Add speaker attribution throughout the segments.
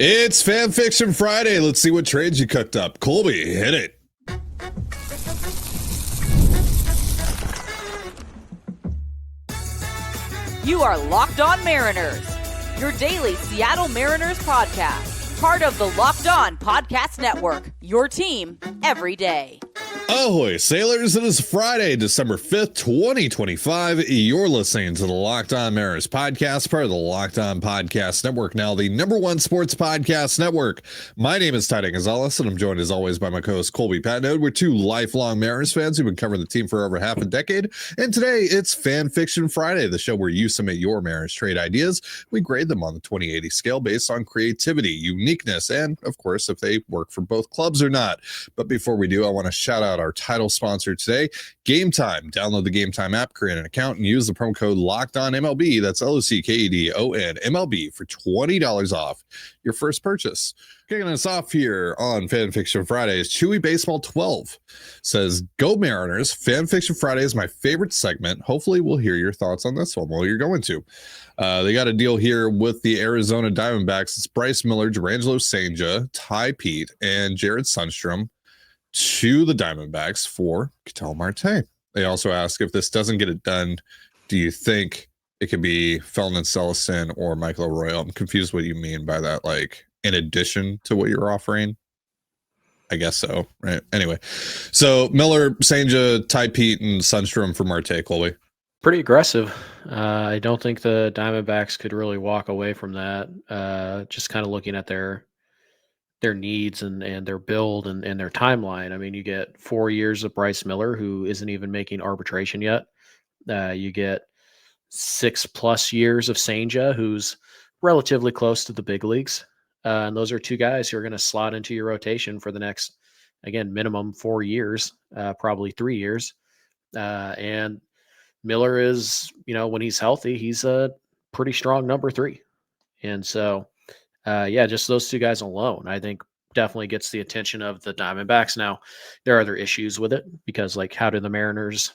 Speaker 1: It's Fan Fiction Friday. Let's see what trades you cooked up. Colby, hit it.
Speaker 2: You are Locked On Mariners, your daily Seattle Mariners podcast. Part of the Locked On Podcast Network, your team every day.
Speaker 1: Ahoy, sailors. It is Friday, December 5th, 2025. You're listening to the Locked On Mariners podcast, part of the Locked On Podcast Network, now the #1 sports podcast network. My name is Ty Gonzalez, and I'm joined as always by my co-host Colby Patnode. We're two lifelong Mariners fans who've been covering the team for over half a decade, and today it's Fan Fiction Friday, the show where you submit your Mariners trade ideas. We grade them on the 20/80 scale based on creativity, uniqueness, and, of course, if they work for both clubs or not. But before we do, I want to shout out our title sponsor today, Gametime. Download the Gametime app, create an account, and use the promo code LOCKEDONMLB. That's LOCKEDON MLB for $20 off your first purchase. Kicking us off here on Fan Fiction Friday is Chewy Baseball 12. Says, "Go Mariners. Fan Fiction Friday is my favorite segment. Hopefully we'll hear your thoughts on this one. Well, you're going to. They got a deal here with the Arizona Diamondbacks. It's Bryce Miller, Jurrangelo, Cijntje, Peete, and Jared Sundstrom to the Diamondbacks for Ketel Marte. They also ask, if this doesn't get it done, do you think it could be Felton Celestin or Michael Arroyo? I'm confused what you mean by that. Like, in addition to what you're offering? I guess so, right? Anyway, so Miller, Cijntje, Peete, and Sundstrom for Marte, Colby.
Speaker 3: Pretty aggressive. I don't think the Diamondbacks could really walk away from that. Just kind of looking at their needs and their build and their timeline. I mean, you get 4 years of Bryce Miller, who isn't even making arbitration yet. You get 6+ years of Cijntje, who's relatively close to the big leagues. And those are two guys who are going to slot into your rotation for the next, again, minimum 4 years, probably 3 years. And Miller is, when he's healthy, he's a pretty strong number 3. And so, just those two guys alone, I think definitely gets the attention of the Diamondbacks. Now, there are other issues with it because, like, how do the Mariners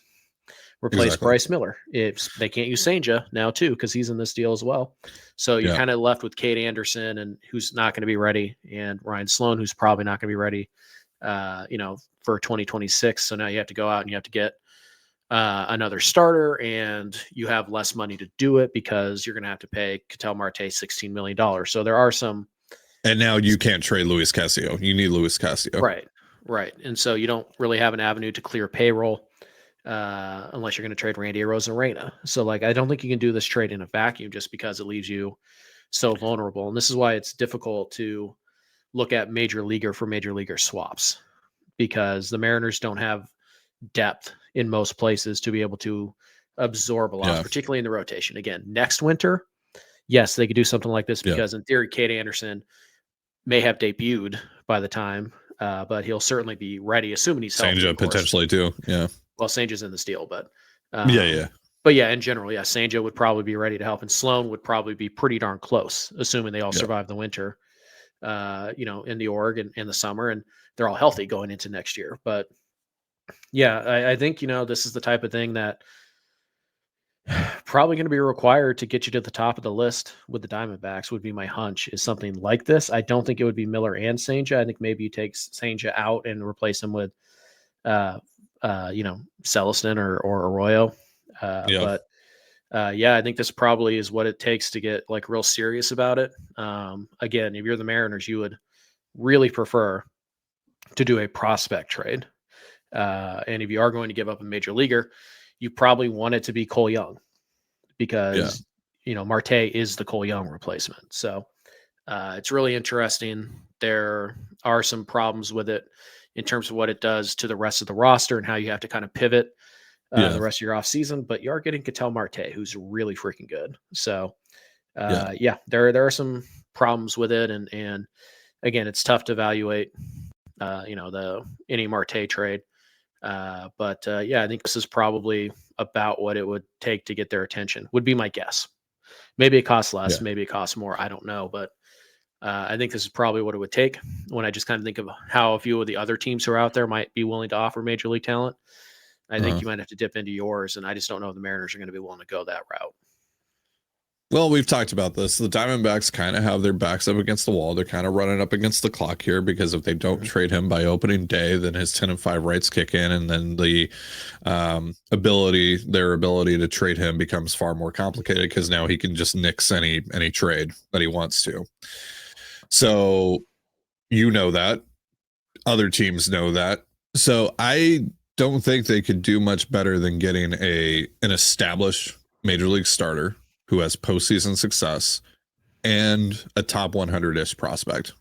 Speaker 3: replace Bryce Miller? If they can't use Cijntje now too, because he's in this deal as well. So you're kind of left with Kade Anderson, and who's not going to be ready, and Ryan Sloan, who's probably not going to be ready, for 2026. So now you have to go out and you have to get another starter, and you have less money to do it because you're going to have to pay Ketel Marte $16 million. So there are some.
Speaker 1: And now you can't trade Luis Castillo. You need Luis Castillo.
Speaker 3: Right. And so you don't really have an avenue to clear payroll unless you're going to trade Randy Arozarena. So, like, I don't think you can do this trade in a vacuum just because it leaves you so vulnerable. And this is why it's difficult to look at major leaguer for major leaguer swaps, because the Mariners don't have depth in most places to be able to absorb a lot, particularly in the rotation. Again, next winter, yes, they could do something like this because in theory, Kade Anderson may have debuted by the time, but he'll certainly be ready, assuming he's healthy.
Speaker 1: Cijntje potentially too. Yeah.
Speaker 3: Well, Cijntje's in this deal, but
Speaker 1: But
Speaker 3: in general, Cijntje would probably be ready to help, and Sloan would probably be pretty darn close, assuming they all survive the winter, in the org and the summer, and they're all healthy going into next year. But I think, this is the type of thing that probably going to be required to get you to the top of the list with the Diamondbacks, would be my hunch, is something like this. I don't think it would be Miller and Cijntje. I think maybe you take Cijntje out and replace him with, Celestin or Arroyo. But I think this probably is what it takes to get, like, real serious about it. Again, if you're the Mariners, you would really prefer to do a prospect trade. And if you are going to give up a major leaguer, you probably want it to be Cole Young, because, Marte is the Cole Young replacement. So it's really interesting. There are some problems with it in terms of what it does to the rest of the roster and how you have to kind of pivot the rest of your offseason. But you are getting Ketel Marte, who's really freaking good. So, there are some problems with it. And again, it's tough to evaluate, any Marte trade. I think this is probably about what it would take to get their attention, would be my guess. Maybe it costs less, maybe it costs more. I don't know, but I think this is probably what it would take when I just kind of think of how a few of the other teams who are out there might be willing to offer major league talent. I think you might have to dip into yours, and I just don't know if the Mariners are going to be willing to go that route.
Speaker 1: Well, we've talked about this. The Diamondbacks kind of have their backs up against the wall. They're kind of running up against the clock here because if they don't trade him by opening day, then his 10-5 rights kick in, and then the their ability to trade him becomes far more complicated because now he can just nix any trade that he wants to. So you know that. Other teams know that. So I don't think they could do much better than getting an established major league starter who has postseason success and a top 100-ish prospect,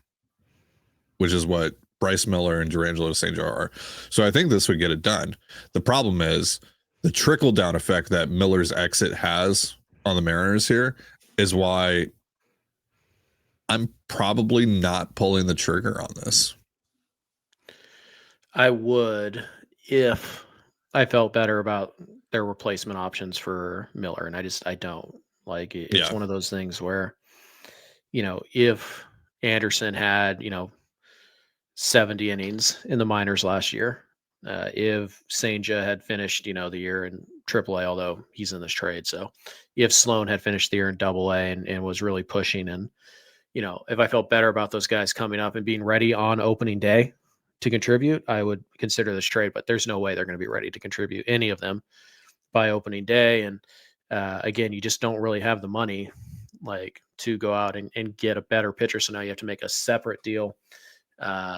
Speaker 1: which is what Bryce Miller and Jurrangelo St. are. So I think this would get it done. The problem is the trickle-down effect that Miller's exit has on the Mariners here is why I'm probably not pulling the trigger on this.
Speaker 3: I would if I felt better about their replacement options for Miller, and I don't. Like, it's one of those things where, if Anderson had, 70 innings in the minors last year, if Cijntje had finished, the year in AAA, although he's in this trade. So if Sloan had finished the year in AA and was really pushing, and, if I felt better about those guys coming up and being ready on opening day to contribute, I would consider this trade, but there's no way they're going to be ready to contribute, any of them, by opening day. And again, you just don't really have the money to go out and get a better pitcher. So now you have to make a separate deal.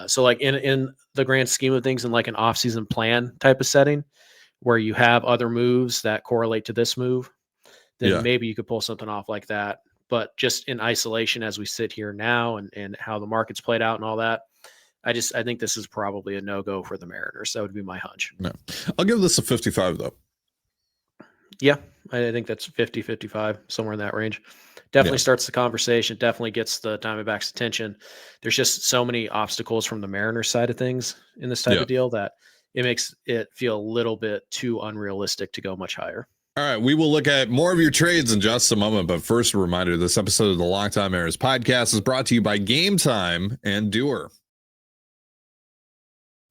Speaker 3: So like in the grand scheme of things, in like an offseason plan type of setting where you have other moves that correlate to this move, then maybe you could pull something off like that. But just in isolation, as we sit here now and how the market's played out and all that, I think this is probably a no-go for the Mariners. That would be my hunch.
Speaker 1: No, I'll give this a 55 though.
Speaker 3: Yeah, I think that's 50, 55, somewhere in that range. Definitely starts the conversation, definitely gets the Diamondbacks' attention. There's just so many obstacles from the Mariners side of things in this type of deal that it makes it feel a little bit too unrealistic to go much higher.
Speaker 1: All right, we will look at more of your trades in just a moment, but first a reminder, this episode of the Locked On Mariners podcast is brought to you by Gametime and Doer.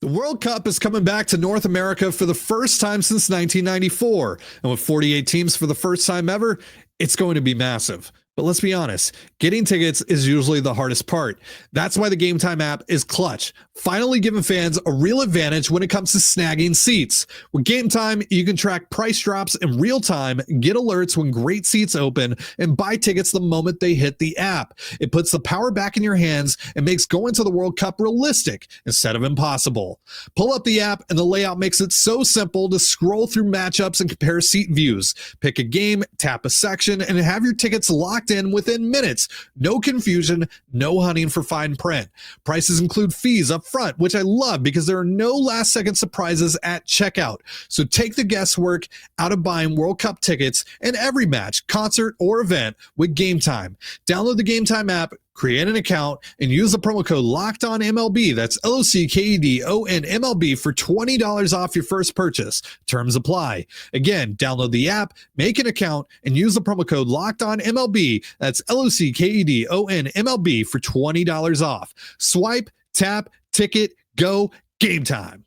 Speaker 1: The World Cup is coming back to North America for the first time since 1994. And with 48 teams for the first time ever, it's going to be massive. But let's be honest, getting tickets is usually the hardest part. That's why the Gametime app is clutch, finally giving fans a real advantage when it comes to snagging seats. With Gametime, you can track price drops in real time, get alerts when great seats open, and buy tickets the moment they hit the app. It puts the power back in your hands and makes going to the World Cup realistic instead of impossible. Pull up the app and the layout makes it so simple to scroll through matchups and compare seat views. Pick a game, tap a section, and have your tickets locked in within minutes. No confusion, no hunting for fine print. Prices include fees up front, which I love because there are no last second surprises at checkout. So take the guesswork out of buying World Cup tickets and every match, concert, or event with Gametime. Download the Gametime app, create an account, and use the promo code LOCKEDONMLB. That's LOCKEDONMLB for $20 off your first purchase. Terms apply. Again, download the app, make an account, and use the promo code LOCKEDONMLB. That's LOCKEDONMLB for $20 off. Swipe, tap, ticket, go, Gametime.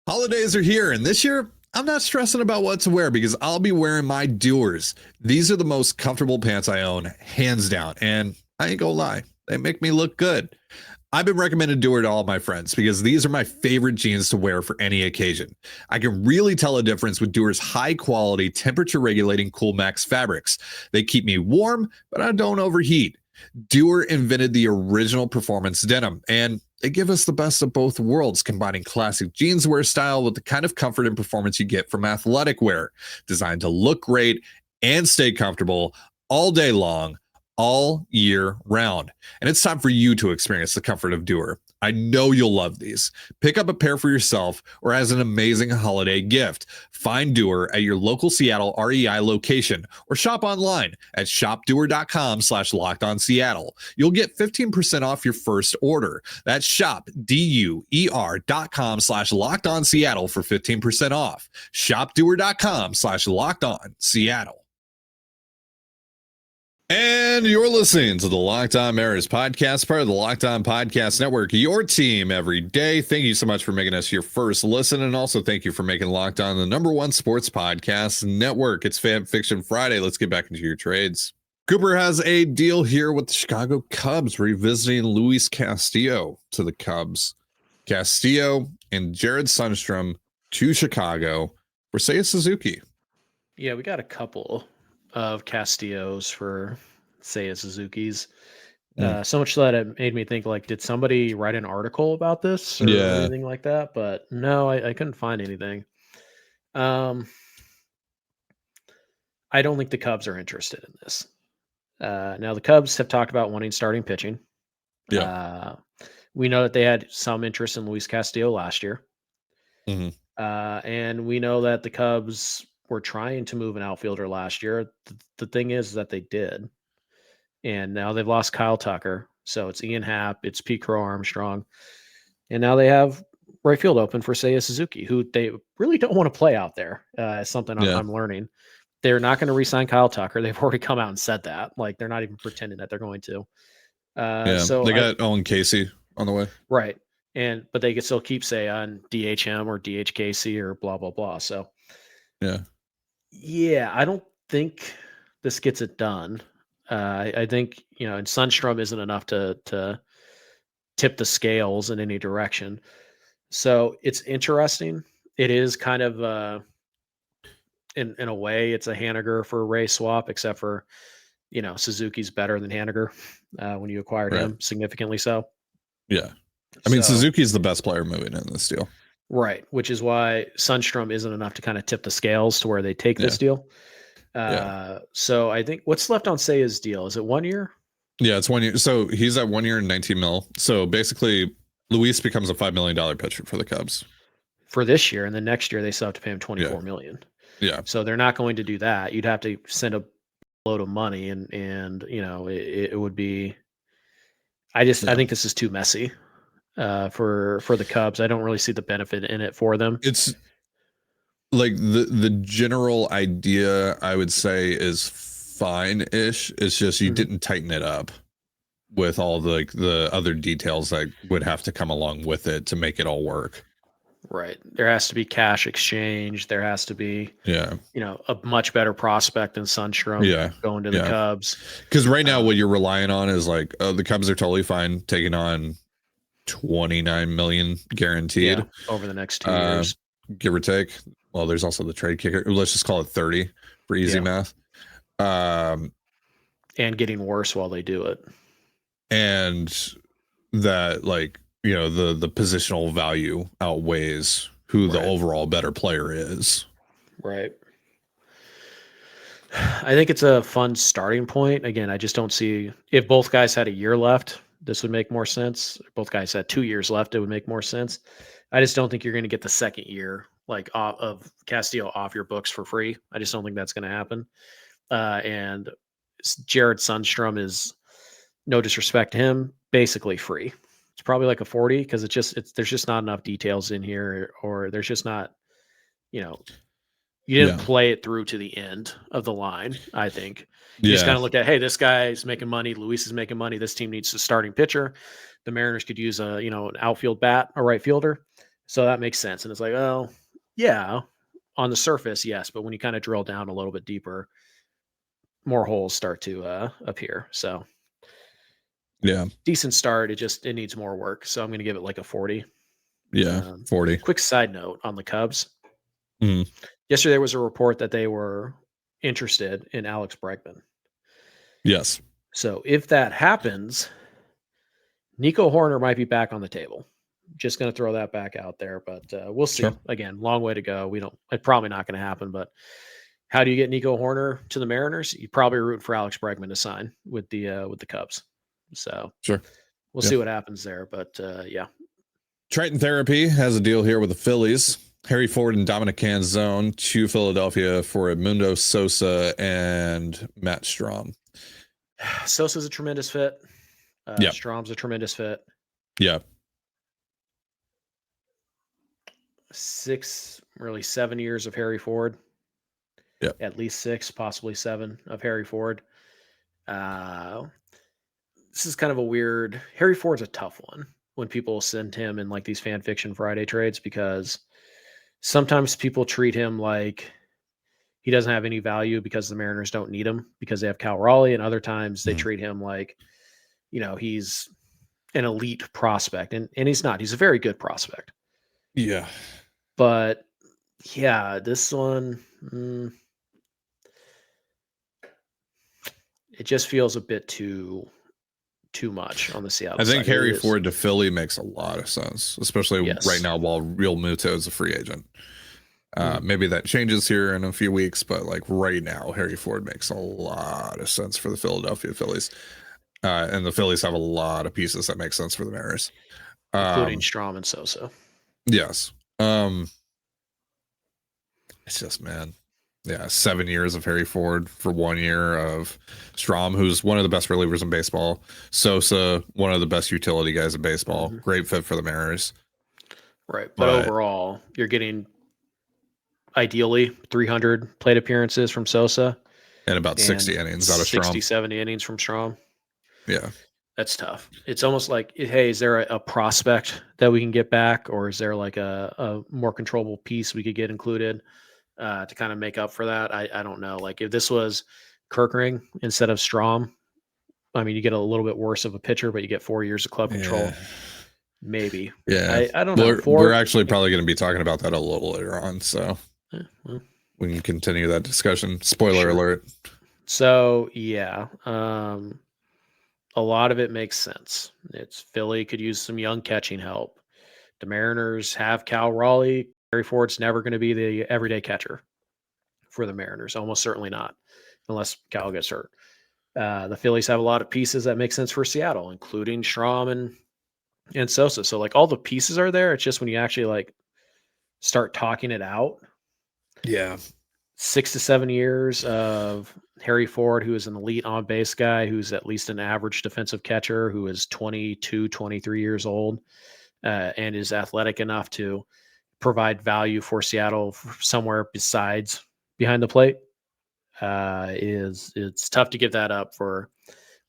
Speaker 1: Holidays are here, and this year, I'm not stressing about what to wear because I'll be wearing my Doers. These are the most comfortable pants I own, hands down. And I ain't gonna lie, they make me look good. I've been recommending Doer to all my friends because these are my favorite jeans to wear for any occasion. I can really tell a difference with Doer's high quality, temperature regulating Cool Max fabrics. They keep me warm, but I don't overheat. Doer invented the original performance denim, and they give us the best of both worlds, combining classic jeans wear style with the kind of comfort and performance you get from athletic wear, designed to look great and stay comfortable all day long, all year round. And it's time for you to experience the comfort of Doer. I know you'll love these. Pick up a pair for yourself or as an amazing holiday gift. Find Doer at your local Seattle REI location or shop online at shopdoer.com/lockedonseattle. You'll get 15% off your first order. That's shopdoer.com/lockedonseattle for 15% off. Shopdoer.com/lockedonseattle. And you're listening to the Locked On Mariners podcast, part of the Locked On Podcast Network, your team every day. Thank you so much for making us your first listen. And also thank you for making Locked On the #1 sports podcast network. It's Fan Fiction Friday. Let's get back into your trades. Cooper has a deal here with the Chicago Cubs, revisiting Luis Castillo to the Cubs. Castillo and Jared Sundstrom to Chicago for Seiya Suzuki.
Speaker 3: Yeah, we got a couple of Castillos for Seiya Suzuki's. So much so that it made me think, like, did somebody write an article about this or anything like that? But no, I couldn't find anything. I don't think the Cubs are interested in this. Now, the Cubs have talked about wanting starting pitching. We know that they had some interest in Luis Castillo last year. And we know that the Cubs were trying to move an outfielder last year. The thing is that they did. And now they've lost Kyle Tucker. So it's Ian Happ, it's Pete Crow-Armstrong. And now they have right field open for Seiya Suzuki, who they really don't want to play out there. Is something I'm learning. They're not going to re-sign Kyle Tucker. They've already come out and said that. Like, they're not even pretending that they're going to. So
Speaker 1: they got Owen Casey on the way.
Speaker 3: Right. But they could still keep Seiya and DH him or DH Casey or blah, blah, blah. So, yeah, I don't think this gets it done. I think, and Sundstrom isn't enough to tip the scales in any direction. So it's interesting. It is kind of, in a way, it's a Haniger for Ray swap, except for, Suzuki's better than Haniger when you acquired him, significantly so.
Speaker 1: Yeah. I mean, Suzuki's the best player moving in this deal.
Speaker 3: Right, which is why Sundstrom isn't enough to kind of tip the scales to where they take this deal. So I think what's left on Seiya's deal? Is it 1 year?
Speaker 1: Yeah, it's 1 year. So he's at 1 year and 19 mil. So basically, Luis becomes a $5 million pitcher for the Cubs
Speaker 3: for this year, and then next year they still have to pay him $24 million.
Speaker 1: Yeah.
Speaker 3: So they're not going to do that. You'd have to send a load of money, and it would be. I think this is too messy for the Cubs. I don't really see the benefit in it for them.
Speaker 1: It's like the general idea, I would say, is fine-ish. It's just you didn't tighten it up with all the other details that would have to come along with it to make it all work.
Speaker 3: Right. There has to be cash exchange. There has to be, a much better prospect than Sundstrom going to the Cubs.
Speaker 1: Because right now, what you're relying on is the Cubs are totally fine taking on $29 million guaranteed
Speaker 3: over the next 2 years,
Speaker 1: give or take. Well, there's also the trade kicker. Let's just call it 30 for easy math.
Speaker 3: And getting worse while they do it.
Speaker 1: And that, the positional value outweighs who the overall better player is.
Speaker 3: Right. I think it's a fun starting point. Again, I just don't see, if both guys had a year left, this would make more sense. If both guys had 2 years left, it would make more sense. I just don't think you're going to get the second year of Castillo off your books for free. I just don't think that's going to happen. And Jared Sundstrom is, no disrespect to him, basically free. It's probably like a 40 because there's just not enough details in here, or there's just not, you didn't play it through to the end of the line. I think you just kind of looked at, hey, this guy's making money. Luis is making money. This team needs a starting pitcher. The Mariners could use an outfield bat, a right fielder. So that makes sense. And it's like, oh yeah, on the surface, yes. But when you kind of drill down a little bit deeper, more holes start to appear. So decent start. It needs more work. So I'm going to give it like a 40.
Speaker 1: 40.
Speaker 3: Quick side note on the Cubs. Yesterday there was a report that they were interested in Alex Bregman.
Speaker 1: Yes.
Speaker 3: So if that happens, Nico Horner might be back on the table. Just going to throw that back out there, but we'll see. Sure. Again, long way to go. It's probably not going to happen, but how do you get Nico Horner to the Mariners? You probably root for Alex Bregman to sign with the Cubs. So
Speaker 1: sure,
Speaker 3: we'll see what happens there. But
Speaker 1: Triton Therapy has a deal here with the Phillies. Harry Ford and Dominic Canzone to Philadelphia for Edmundo, Sosa, and Matt Strahm.
Speaker 3: Sosa's a tremendous fit. Strahm's a tremendous fit.
Speaker 1: Yeah.
Speaker 3: 7 years of Harry Ford.
Speaker 1: Yeah.
Speaker 3: At least 6, possibly 7 of Harry Ford. This is kind of a weird. Harry Ford's a tough one when people send him in like these fan fiction Friday trades, because sometimes people treat him like he doesn't have any value because the Mariners don't need him because they have Cal Raleigh, and other times they treat him like, he's an elite prospect, and he's not. He's a very good prospect.
Speaker 1: Yeah.
Speaker 3: But yeah, this one, it just feels a bit too much on the Seattle side.
Speaker 1: I think Harry Ford to Philly makes a lot of sense, especially right now while Real Muto is a free agent. Maybe that changes here in a few weeks, but like right now, Harry Ford makes a lot of sense for the Philadelphia Phillies. And the Phillies have a lot of pieces that make sense for the Mariners.
Speaker 3: Including Strahm and Sosa.
Speaker 1: Yes. It's just, man. Yeah, 7 years of Harry Ford for 1 year of Strahm, who's one of the best relievers in baseball. Sosa, one of the best utility guys in baseball. Great fit for the Mariners.
Speaker 3: Right. But overall, you're getting ideally 300 plate appearances from Sosa.
Speaker 1: And about 60 innings out of Strahm.
Speaker 3: 60, 70 innings from Strahm.
Speaker 1: Yeah.
Speaker 3: That's tough. It's almost like, hey, is there a prospect that we can get back? Or is there like a more controllable piece we could get included to kind of make up for that? I don't know. Like if this was Kerkering instead of Strahm, I mean, you get a little bit worse of a pitcher, but you get 4 years of club control. Maybe.
Speaker 1: Yeah.
Speaker 3: I don't know.
Speaker 1: We're actually probably going to be talking about that a little later on. So we can continue that discussion. Spoiler alert.
Speaker 3: So, yeah. A lot of it makes sense. It's Philly could use some young catching help. The Mariners have Cal Raleigh. Harry Ford's never going to be the everyday catcher for the Mariners. Almost certainly not, unless Cal gets hurt. The Phillies have a lot of pieces that make sense for Seattle, including Strahm and Sosa. So like all the pieces are there. It's just when you actually like start talking it out.
Speaker 1: Yeah.
Speaker 3: 6 to 7 years of Harry Ford, who is an elite on-base guy, who's at least an average defensive catcher, who is 22, 23 years old, and is athletic enough to provide value for Seattle somewhere besides behind the plate. It's tough to give that up for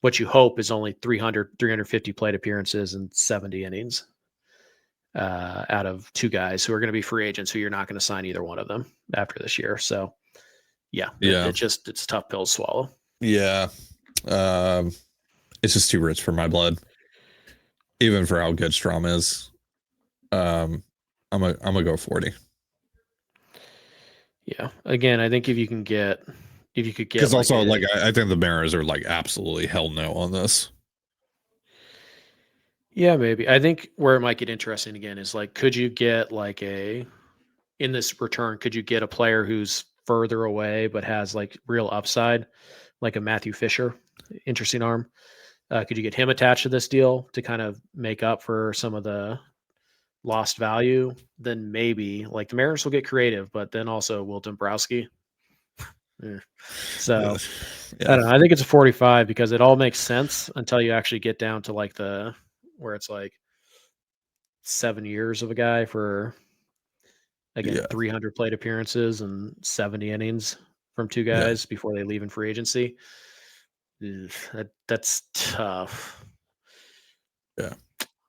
Speaker 3: what you hope is only 350 plate appearances and 70 innings out of two guys who are going to be free agents who you're not going to sign either one of them after this year. So it's tough pill to swallow. Yeah.
Speaker 1: It's just too rich for my blood, even for how good Strahm is. I'm gonna go 40.
Speaker 3: Yeah. Again, I think if you could get,
Speaker 1: because also I think the Mariners are like absolutely hell no on this.
Speaker 3: Yeah, maybe. I think where it might get interesting again is like, could you get like in this return, could you get a player who's further away but has like real upside, like a Matthew Fisher, interesting arm? Could you get him attached to this deal to kind of make up for some of the lost value? Then maybe like the Mariners will get creative, but then also will Dombrowski. So I don't know. I think it's a 45 because it all makes sense until you actually get down to like where it's like 7 years of a guy for 300 plate appearances and 70 innings from two guys before they leave in free agency. That's tough.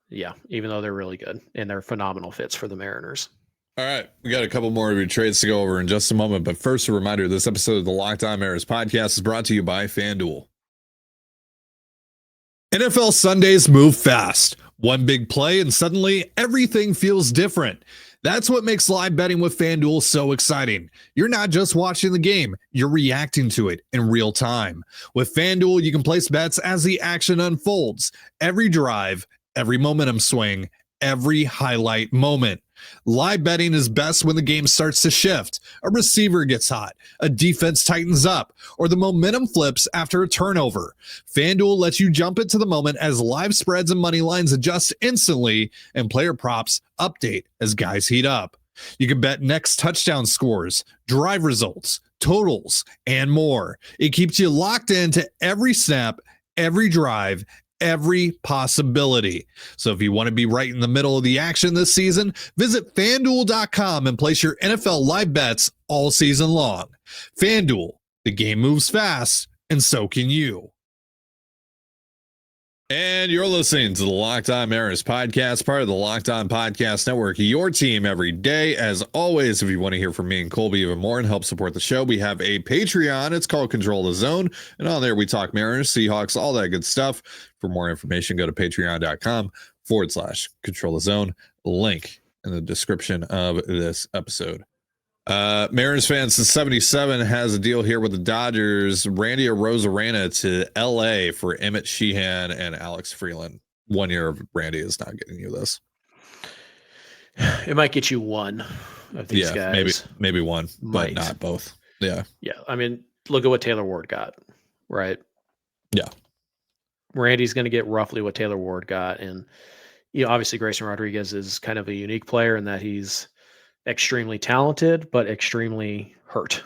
Speaker 3: Yeah, even though they're really good and they're phenomenal fits for the Mariners.
Speaker 1: All right, we got a couple more of your trades to go over in just a moment, but first a reminder, this episode of the Locked On Mariners podcast is brought to you by FanDuel. NFL Sundays move fast. One big play and suddenly everything feels different. That's what makes live betting with FanDuel so exciting. You're not just watching the game, you're reacting to it in real time. With FanDuel, you can place bets as the action unfolds. Every drive, every momentum swing, every highlight moment. Live betting is best when the game starts to shift, a receiver gets hot, a defense tightens up, or the momentum flips after a turnover. FanDuel lets you jump into the moment as live spreads and money lines adjust instantly and player props update as guys heat up. You can bet next touchdown scores, drive results, totals, and more. It keeps you locked into every snap, every drive, every possibility. So if you want to be right in the middle of the action this season, visit FanDuel.com and place your NFL live bets all season long. FanDuel, the game moves fast, and so can you. And you're listening to the Locked On Mariners podcast, part of the Locked On Podcast Network, your team every day. As always, if you want to hear from me and Colby even more and help support the show, we have a Patreon. It's called Control the Zone. And on there, we talk Mariners, Seahawks, all that good stuff. For more information, go to patreon.com/Control the Zone. Link in the description of this episode. Mariners fans since 77 has a deal here with the Dodgers. Randy Arozarena to LA for Emmet, Sheehan, and Alex Freeland. 1 year of Randy is not getting you this.
Speaker 3: It might get you one of these guys.
Speaker 1: Maybe one, but not both. Yeah.
Speaker 3: Yeah. I mean, look at what Taylor Ward got, right?
Speaker 1: Yeah.
Speaker 3: Randy's going to get roughly what Taylor Ward got. And, obviously Grayson Rodriguez is kind of a unique player in that he's extremely talented, but extremely hurt.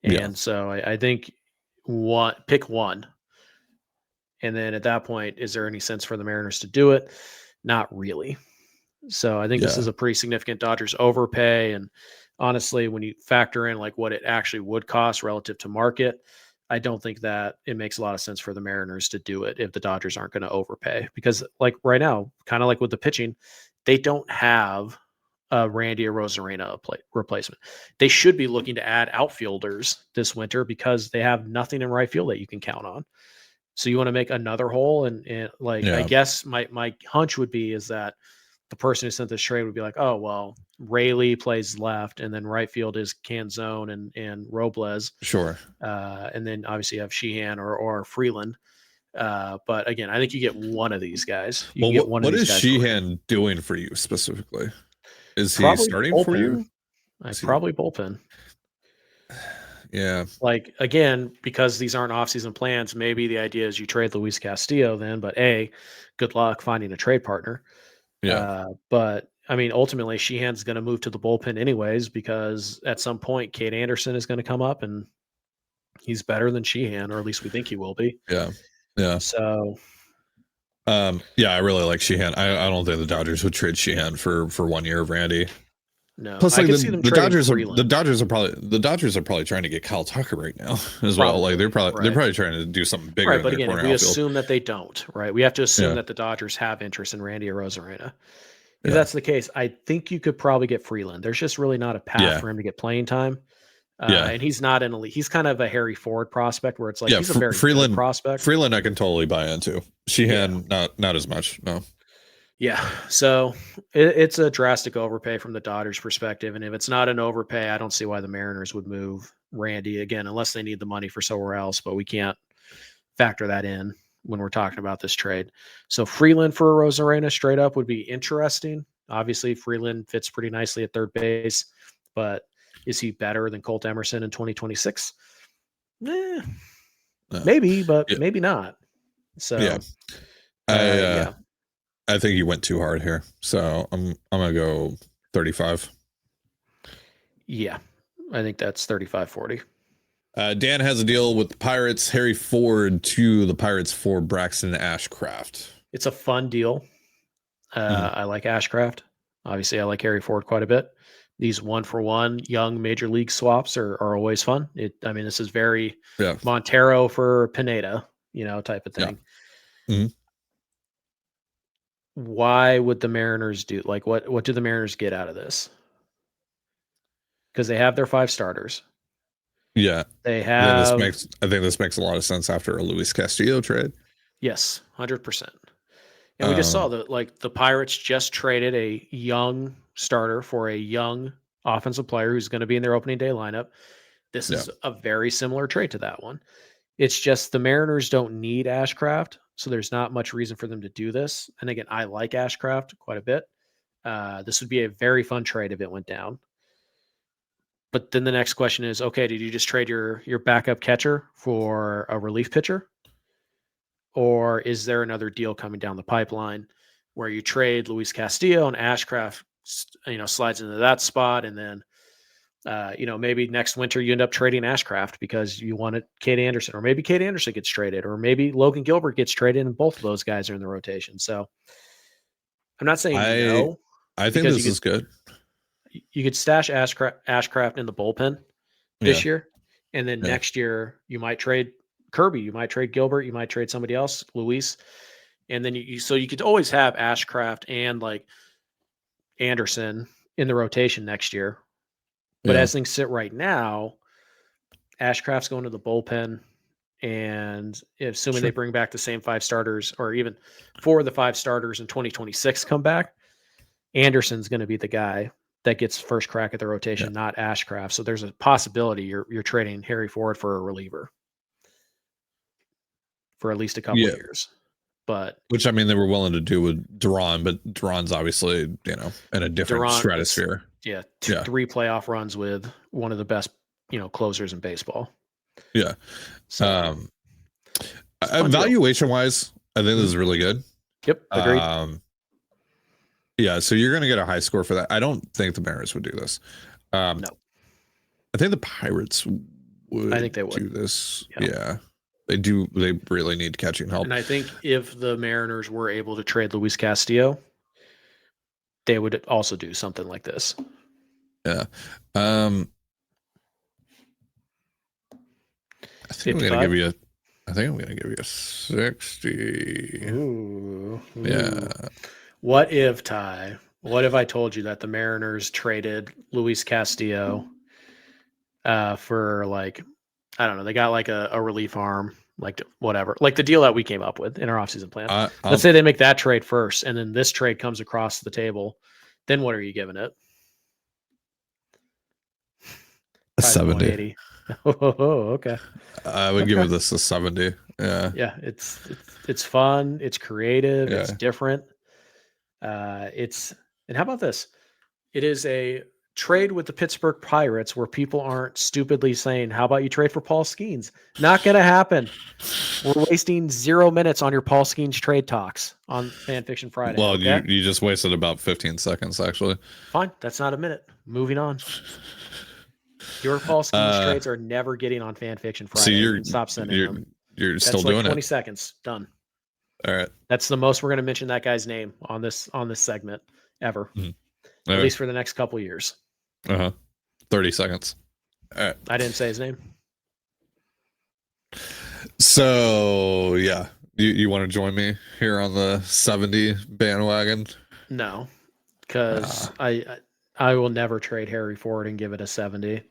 Speaker 3: And so I think pick one. And then at that point, is there any sense for the Mariners to do it? Not really. So I think this is a pretty significant Dodgers overpay. And honestly, when you factor in like what it actually would cost relative to market, I don't think that it makes a lot of sense for the Mariners to do it if the Dodgers aren't going to overpay. Because like right now, kind of like with the pitching, they don't have Randy Arozarena replacement. They should be looking to add outfielders this winter because they have nothing in right field that you can count on. So you want to make another hole, and I guess my hunch would be is that the person who sent this trade would be like, oh well, Rayleigh plays left, and then right field is Canzone and Robles.
Speaker 1: Sure.
Speaker 3: And then obviously you have Sheehan or Freeland. But again, I think you get one of these guys.
Speaker 1: What is Sheehan doing for you specifically? Is he starting
Speaker 3: bullpen
Speaker 1: for you?
Speaker 3: Probably bullpen.
Speaker 1: Yeah.
Speaker 3: Like, again, because these aren't offseason plans, maybe the idea is you trade Luis Castillo then, but good luck finding a trade partner.
Speaker 1: Yeah.
Speaker 3: But, I mean, ultimately, Sheehan's going to move to the bullpen anyways because at some point, Kade Anderson is going to come up and he's better than Sheehan, or at least we think he will be.
Speaker 1: Yeah. Yeah.
Speaker 3: So...
Speaker 1: I really like Sheehan. I don't think the Dodgers would trade Sheehan for 1 year of Randy.
Speaker 3: No,
Speaker 1: plus like the Dodgers are probably trying to get Kyle Tucker right now as well. Like they're probably trying to do something bigger.
Speaker 3: Right, but again, if we assume that they don't, right? We have to assume that the Dodgers have interest in Randy Arozarena. If that's the case, I think you could probably get Freeland. There's just really not a path for him to get playing time. And he's not an elite. He's kind of a Harry Ford prospect where it's like he's a very good prospect.
Speaker 1: Freeland I can totally buy into. Sheehan not as much. No.
Speaker 3: Yeah. So it's a drastic overpay from the Dodgers perspective. And if it's not an overpay, I don't see why the Mariners would move Randy again, unless they need the money for somewhere else, but we can't factor that in when we're talking about this trade. So Freeland for Arozarena straight up would be interesting. Obviously Freeland fits pretty nicely at third base, but is he better than Colt Emerson in 2026? Maybe, but maybe not. So
Speaker 1: I think you went too hard here. So I'm gonna go 35.
Speaker 3: Yeah, I think that's 35-40.
Speaker 1: Dan has a deal with the Pirates. Harry Ford to the Pirates for Braxton Ashcraft.
Speaker 3: It's a fun deal. I like Ashcraft. Obviously, I like Harry Ford quite a bit. These 1-for-1 young major league swaps are always fun. This is very Montero for Pineda, type of thing.
Speaker 1: Yeah. Mm-hmm.
Speaker 3: Why would the Mariners do what do the Mariners get out of this? Because they have their 5 starters.
Speaker 1: Yeah.
Speaker 3: They have.
Speaker 1: I think this makes a lot of sense after a Luis Castillo trade.
Speaker 3: Yes, 100%. And we just saw that the Pirates just traded a young starter for a young offensive player who's going to be in their opening day lineup. This is a very similar trade to that one. It's just the Mariners don't need Ashcraft, so there's not much reason for them to do this. And again, I like Ashcraft quite a bit. This would be a very fun trade if it went down. But then the next question is, okay, did you just trade your backup catcher for a relief pitcher? Or is there another deal coming down the pipeline where you trade Luis Castillo and Ashcraft, slides into that spot, and then, maybe next winter you end up trading Ashcraft because you wanted Kade Anderson, or maybe Kade Anderson gets traded, or maybe Logan Gilbert gets traded, and both of those guys are in the rotation. So I'm not saying no.
Speaker 1: I think this is good.
Speaker 3: You could stash Ashcraft in the bullpen this year, and then next year you might trade Kirby, you might trade Gilbert, you might trade somebody else, Luis. And then so you could always have Ashcraft and like Anderson in the rotation next year. But as things sit right now, Ashcraft's going to the bullpen. And assuming they bring back the same 5 starters, or even 4 of the 5 starters in 2026 come back, Anderson's going to be the guy that gets first crack at the rotation, not Ashcraft. So there's a possibility you're trading Harry Ford for a reliever for at least a couple of years. But
Speaker 1: which, I mean, they were willing to do with Duran, but Duran's obviously, in a different stratosphere.
Speaker 3: 3 playoff runs with one of the best, closers in baseball.
Speaker 1: Yeah.
Speaker 3: So
Speaker 1: valuation wise, I think this is really good.
Speaker 3: Yep. Agreed.
Speaker 1: Yeah. So you're going to get a high score for that. I don't think the Mariners would do this.
Speaker 3: No.
Speaker 1: I think the Pirates would.
Speaker 3: I think they would
Speaker 1: do this. Yeah. They do. They really need catching help.
Speaker 3: And I think if the Mariners were able to trade Luis Castillo, they would also do something like this.
Speaker 1: Yeah. I think I'm going to give you a 60.
Speaker 3: Ooh.
Speaker 1: Yeah.
Speaker 3: What if I told you that the Mariners traded Luis Castillo for like, I don't know, they got like a relief arm, like whatever, like the deal that we came up with in our offseason plan. Let's say they make that trade first, and then this trade comes across the table. Then what are you giving it?
Speaker 1: A 70.
Speaker 3: Oh, okay.
Speaker 1: I would give this a 70. Yeah.
Speaker 3: Yeah. It's fun. It's creative. Yeah. It's different. And how about this? It is a trade with the Pittsburgh Pirates where people aren't stupidly saying, how about you trade for Paul Skeens? Not going to happen. We're wasting 0 minutes on your Paul Skeens trade talks on Fan Fiction Friday.
Speaker 1: Well, you just wasted about 15 seconds, actually.
Speaker 3: Fine. That's not a minute. Moving on. Your Paul Skeens trades are never getting on Fan Fiction Friday. So stop sending them.
Speaker 1: You're still doing it.
Speaker 3: 20 seconds. Done.
Speaker 1: All right.
Speaker 3: That's the most we're going to mention that guy's name on this segment ever. Mm-hmm. At least for the next couple years.
Speaker 1: 30 seconds. All right.
Speaker 3: I didn't say his name.
Speaker 1: So, yeah. You want to join me here on the 70 bandwagon?
Speaker 3: No, because I will never trade Harry Ford and give it a 70.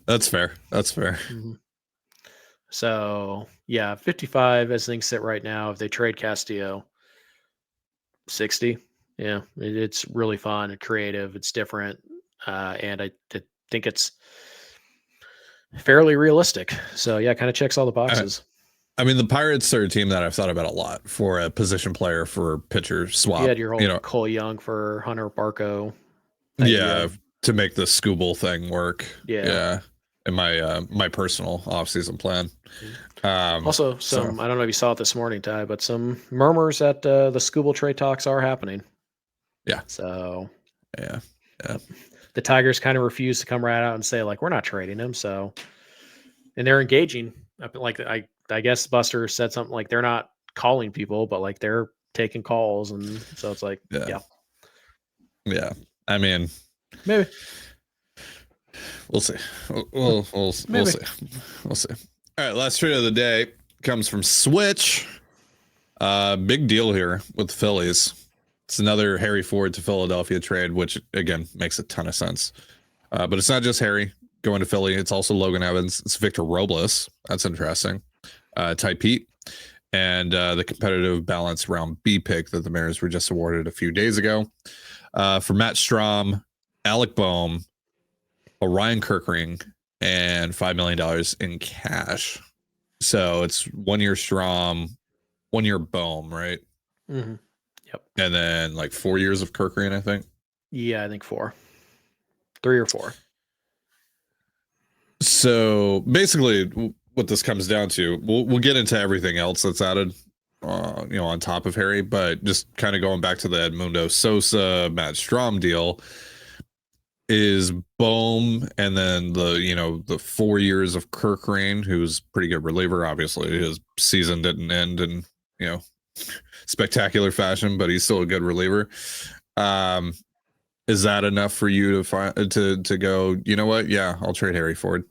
Speaker 1: That's fair.
Speaker 3: Mm-hmm. So, yeah, 55 as things sit right now. If they trade Castillo, 60. Yeah, it's really fun and creative. It's different. And I think it's fairly realistic. So, yeah, kind of checks all the boxes.
Speaker 1: I mean, the Pirates are a team that I've thought about a lot for a position player for pitcher swap.
Speaker 3: You had your whole Cole Young for Hunter Barco.
Speaker 1: Yeah, to make the Scooble thing work. Yeah. In my personal offseason plan.
Speaker 3: Also, I don't know if you saw it this morning, Ty, but some murmurs that the Scooble trade talks are happening.
Speaker 1: Yeah.
Speaker 3: So
Speaker 1: yeah.
Speaker 3: The Tigers kind of refuse to come right out and say, like, we're not trading him. So, and they're engaging. Like, I guess Buster said something like they're not calling people, but like they're taking calls. And so it's like,
Speaker 1: yeah. I mean,
Speaker 3: maybe.
Speaker 1: We'll see. We'll see. We'll see. All right. Last trade of the day comes from Switch. Big deal here with the Phillies. It's another Harry Ford to Philadelphia trade, which again makes a ton of sense. But it's not just Harry going to Philly. It's also Logan Evans. It's Victor Robles. That's interesting. Peete. And the competitive balance round B pick that the Mariners were just awarded a few days ago. For Matt Strahm, Alec Bohm, Orion Kerkering, and $5 million in cash. So it's 1 year Strahm, 1 year Bohm, right?
Speaker 3: Mm-hmm. Yep.
Speaker 1: And then like 4 years of Kerkering, I think.
Speaker 3: Yeah, I think 4. 3 or 4.
Speaker 1: So basically, what this comes down to, we'll get into everything else that's added, on top of Harry, but just kind of going back to the Edmundo Sosa, Matt Strahm deal. Is Bohm and then the 4 years of Kerkering, who's pretty good reliever. Obviously, his season didn't end in spectacular fashion, but he's still a good reliever. Is that enough for you to go? You know what? Yeah, I'll trade Harry Ford.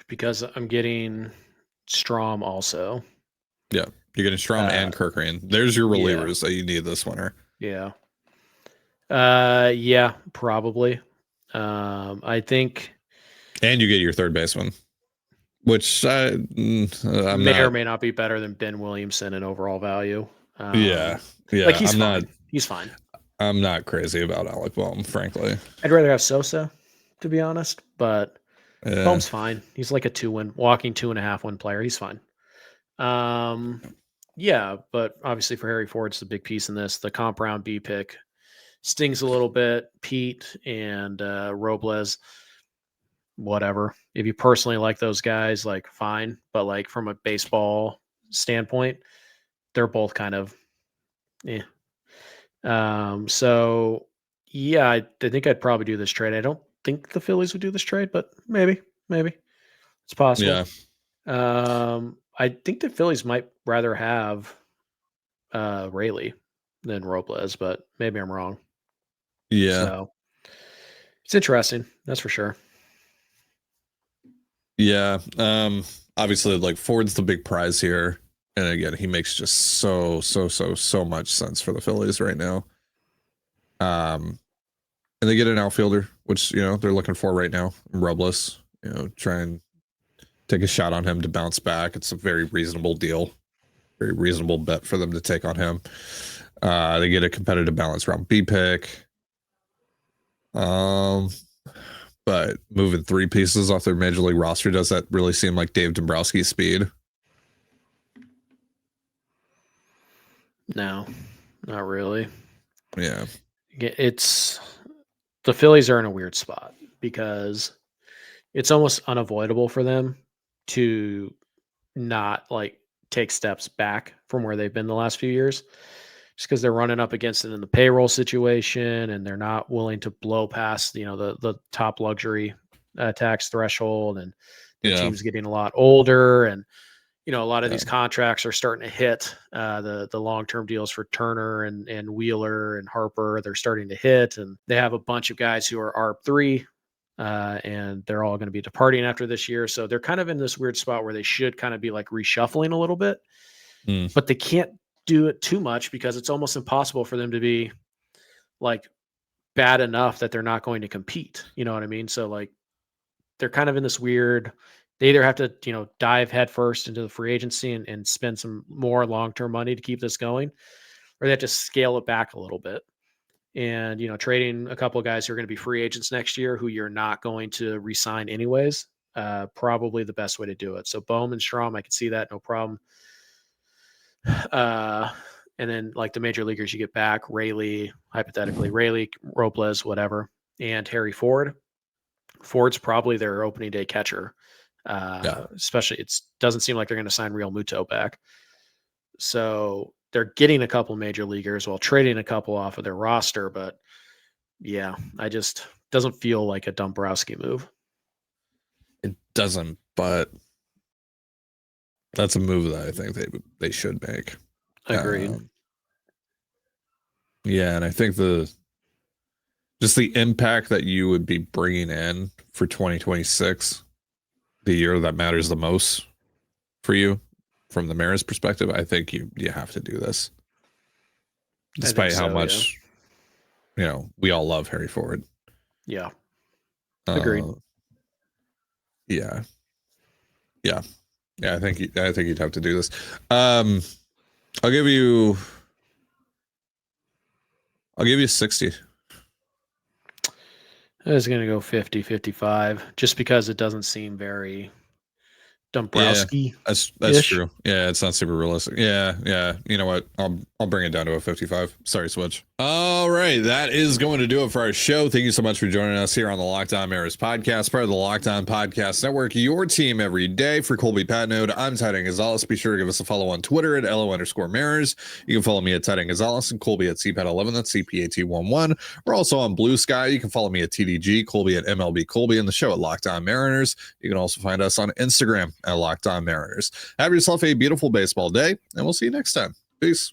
Speaker 3: because I'm getting Strahm also.
Speaker 1: Yeah, you're getting Strahm and Kerkering. There's your relievers that you need this winter.
Speaker 3: Yeah. Yeah, probably. I think,
Speaker 1: and you get your third baseman, which I'm
Speaker 3: may or may not be better than Ben Williamson in overall value.
Speaker 1: Yeah.
Speaker 3: Like he's fine. He's fine.
Speaker 1: I'm not crazy about Alec Bohm, frankly.
Speaker 3: I'd rather have Sosa, to be honest, but Bohm's fine. He's like a walking 2.5 win player. He's fine. Yeah, but obviously for Harry Ford, it's a big piece in this. The comp round B pick stings a little bit. Peete and Robles, whatever. If you personally like those guys, like fine. But like from a baseball standpoint, they're both kind of So yeah, I think I'd probably do this trade. I don't think the Phillies would do this trade, but maybe it's possible.
Speaker 1: Yeah.
Speaker 3: I think the Phillies might rather have Rayleigh than Robles, but maybe I'm wrong.
Speaker 1: Yeah.
Speaker 3: So it's interesting. That's for sure.
Speaker 1: Yeah. Obviously, like Ford's the big prize here. And again, he makes just so much sense for the Phillies right now. And they get an outfielder, which, they're looking for right now. Robles, try and take a shot on him to bounce back. It's a very reasonable deal. Very reasonable bet for them to take on him. They get a competitive balance round B pick. But moving 3 pieces off their major league roster, does that really seem like Dave Dombrowski's speed?
Speaker 3: No, not really.
Speaker 1: Yeah.
Speaker 3: It's the Phillies are in a weird spot because it's almost unavoidable for them to not like take steps back from where they've been the last few years, just because they're running up against it in the payroll situation and they're not willing to blow past, the top luxury tax threshold, and the team's getting a lot older, and a lot of these contracts are starting to hit. The long-term deals for Turner and Wheeler and Harper, they're starting to hit, and they have a bunch of guys who are ARB3, and they're all going to be departing after this year. So they're kind of in this weird spot where they should kind of be like reshuffling a little bit, but they can't do it too much because it's almost impossible for them to be like bad enough that they're not going to compete. You know what I mean? So like they're kind of in this weird. They either have to, dive headfirst into the free agency and spend some more long-term money to keep this going, or they have to scale it back a little bit. And, trading a couple of guys who are going to be free agents next year who you're not going to re-sign anyways, probably the best way to do it. So Bohm and Strahm, I can see that, no problem. And then like the major leaguers you get back, Rayleigh, Robles, whatever, and Harry Ford. Ford's probably their opening day catcher. Especially it doesn't seem like they're going to sign Real Muto back. So they're getting a couple major leaguers while trading a couple off of their roster. But yeah, doesn't feel like a Dombrowski move.
Speaker 1: It doesn't, but that's a move that I think they should make.
Speaker 3: Agreed.
Speaker 1: Yeah. And I think just the impact that you would be bringing in for 2026, the year that matters the most for you from the Mariners perspective, I think you have to do this. Despite how much, we all love Harry Ford.
Speaker 3: Yeah. Agreed.
Speaker 1: Yeah. I think you'd have to do this. I'll give you 60.
Speaker 3: I was going to go 50, 55, just because it doesn't seem very Dombrowski.
Speaker 1: Yeah, that's true. Yeah, it's not super realistic. Yeah. You know what? I'll bring it down to a 55. Sorry, Switch. All right, that is going to do it for our show. Thank you so much for joining us here on the Locked On Mariners podcast, part of the Locked On Podcast Network, your team every day. For Colby Patnode, I'm Cijntje Gonzalez. Be sure to give us a follow on Twitter at LO_Mariners. You can follow me at Cijntje Gonzalez and Colby at CPAT11. That's CPAT11. We're also on Blue Sky. You can follow me at TDG, Colby at MLB Colby, and the show at Locked On Mariners. You can also find us on Instagram at Locked On Mariners. Have yourself a beautiful baseball day, and we'll see you next time. Peace.